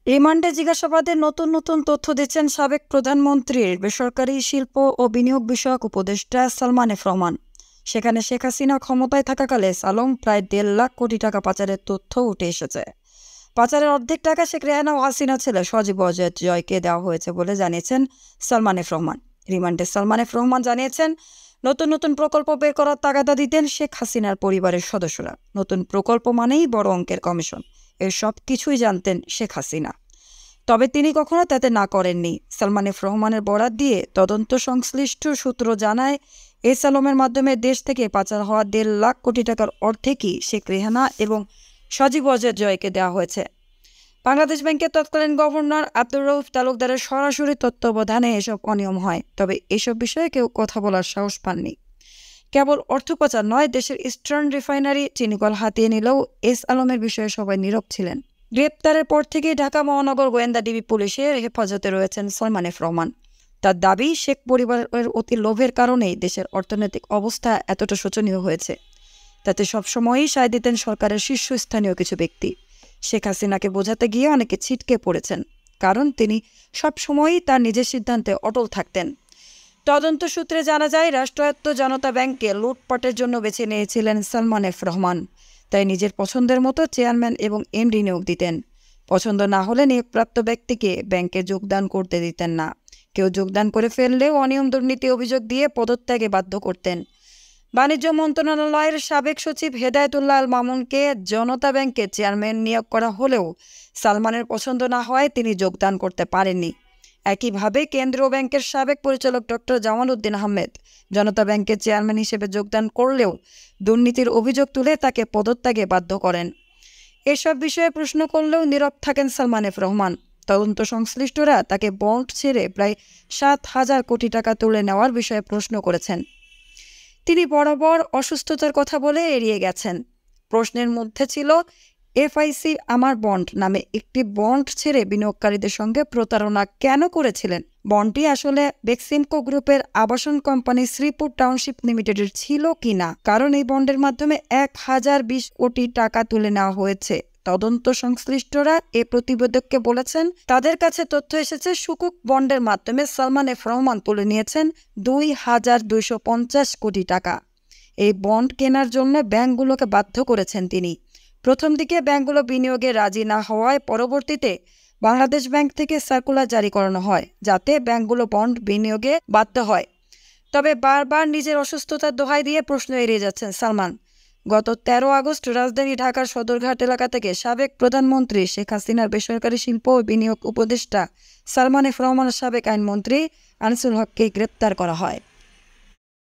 রিমান্ডে জিজ্ঞাসাবাদে নতুন নতুন তথ্য দিচ্ছেন সাবেক প্রধানমন্ত্রীর বেসরকারি শিল্প ও বিনিয়োগ বিষয়ক উপদেষ্টা সালমান এফ রহমান। সেখানে শেখ হাসিনা ক্ষমতায় থাকাকালে সালম প্রায় 1.5 লাখ কোটি টাকা পাচারের তথ্য উঠে এসেছে। পাচারের অর্ধেক টাকা শেখ রেহানা ও হাসিনা ছেলে সজীব জয়কে দেওয়া হয়েছে বলে জানিয়েছেন সালমান এফ রহমান। রিমান্ডে সালমান এফ রহমান জানিয়েছেন, নতুন নতুন প্রকল্প বের করার তাগাদা দিতেন শেখ হাসিনার পরিবারের সদস্যরা। নতুন প্রকল্প মানেই বড় অঙ্কের কমিশন, এর সব কিছুই জানতেন শেখ হাসিনা, তবে তিনি কখনো তাতে না করেননি। সালমান এফ রহমানের বরাত দিয়ে তদন্ত সংশ্লিষ্ট সূত্র জানায়, এস আলমের মাধ্যমে দেশ থেকে পাচার হওয়া 1.5 লাখ কোটি টাকার অর্ধেকই শেখ রেহানা এবং সজীব জয়কে দেওয়া হয়েছে। বাংলাদেশ ব্যাংকের তৎকালীন গভর্নর আব্দুর রউফ তালুকদারের সরাসরি তত্ত্বাবধানে এসব অনিয়ম হয়, তবে এসব বিষয়ে কেউ কথা বলার সাহস পাননি। কেবল অর্থ পাচার নয়, দেশের ইস্টার্ন রিফাইনারি চিনিকল হাতিয়ে নিলেও এস আলমের বিষয়ে সবাই নীরব ছিলেন। গ্রেপ্তারের পর থেকেই ঢাকা মহানগর গোয়েন্দা ডিবি পুলিশের হেফাজতে রয়েছেন সালমান এফ রহমান। তার দাবি, শেখ পরিবারের অতি লোভের কারণেই দেশের অর্থনৈতিক অবস্থা এতটা শোচনীয় হয়েছে। তাতে সবসময়ই সায় দিতেন সরকারের শীর্ষস্থানীয় কিছু ব্যক্তি। শেখ হাসিনাকে বোঝাতে গিয়ে অনেকে ছিটকে পড়েছেন, কারণ তিনি সবসময়ই তার নিজের সিদ্ধান্তে অটল থাকতেন। তদন্ত সূত্রে জানা যায়, রাষ্ট্রায়ত্ত জনতা ব্যাংককে লুটপাটের জন্য বেছে নিয়েছিলেন সালমান এফ রহমান। তাই নিজের পছন্দের মতো চেয়ারম্যান এবং এমডি নিয়োগ দিতেন। পছন্দ না হলে নিয়োগপ্রাপ্ত ব্যক্তিকে ব্যাংকে যোগদান করতে দিতেন না। কেউ যোগদান করে ফেললেও অনিয়ম দুর্নীতি অভিযোগ দিয়ে পদত্যাগে বাধ্য করতেন। বাণিজ্য মন্ত্রণালয়ের সাবেক সচিব হেদায়েতুল্লাহ আল মামুনকে জনতা ব্যাংকের চেয়ারম্যান নিয়োগ করা হলেও সালমানের পছন্দ না হওয়ায় তিনি যোগদান করতে পারেননি। একইভাবে কেন্দ্রীয় ব্যাংকের সাবেক পরিচালক ডক্টর জামাল উদ্দিন আহমেদ জনতা ব্যাংকের চেয়ারম্যান হিসেবে যোগদান করলেও দুর্নীতির অভিযোগ তুলে তাকে পদত্যাগে বাধ্য করেন। এসব বিষয়ে প্রশ্ন করলেও নীরব থাকেন সালমান এফ রহমান। তদন্ত সংশ্লিষ্টরা তাকে বন্ড ছেড়ে প্রায় 7,000 কোটি টাকা তুলে নেওয়ার বিষয়ে প্রশ্ন করেছেন। তিনি বরাবর অসুস্থতার কথা বলে এড়িয়ে গেছেন। প্রশ্নের মধ্যে ছিল, এফআইসি আমার বন্ড নামে একটি বন্ড ছেড়ে বিনিয়োগকারীদের সঙ্গে প্রতারণা কেন করেছিলেন? বন্ডটি আসলে বেক্সিমকো গ্রুপের আবাসন কোম্পানি শ্রীপুর টাউনশিপ লিমিটেডের ছিল কিনা, কারণ এই বন্ডের মাধ্যমে 1020 কোটি টাকা তুলে নেওয়া হয়েছে। তদন্ত সংশ্লিষ্টরা এ প্রতিবেদককে বলেছেন, তাদের কাছে তথ্য এসেছে সুকুক বন্ডের মাধ্যমে সালমান এফ রহমান তুলে নিয়েছেন 2250 কোটি টাকা। এই বন্ড কেনার জন্য ব্যাংকগুলোকে বাধ্য করেছেন তিনি। প্রথম দিকে ব্যাংকগুলো বিনিয়োগে রাজি না হওয়ায় পরবর্তীতে বাংলাদেশ ব্যাংক থেকে সার্কুলার জারি করানো হয়, যাতে ব্যাংকগুলো বন্ড বিনিয়োগে বাধ্য হয়। তবে বারবার নিজের অসুস্থতার দোহাই দিয়ে প্রশ্ন এড়িয়ে যাচ্ছেন সালমান। গত 13 আগস্ট রাজধানী ঢাকার সদরঘাট এলাকা থেকে সাবেক প্রধানমন্ত্রী শেখ হাসিনার বেসরকারি শিল্প ও বিনিয়োগ উপদেষ্টা সালমান এফ রহমানের সাবেক আইনমন্ত্রী আনিসুল হককে গ্রেপ্তার করা হয়।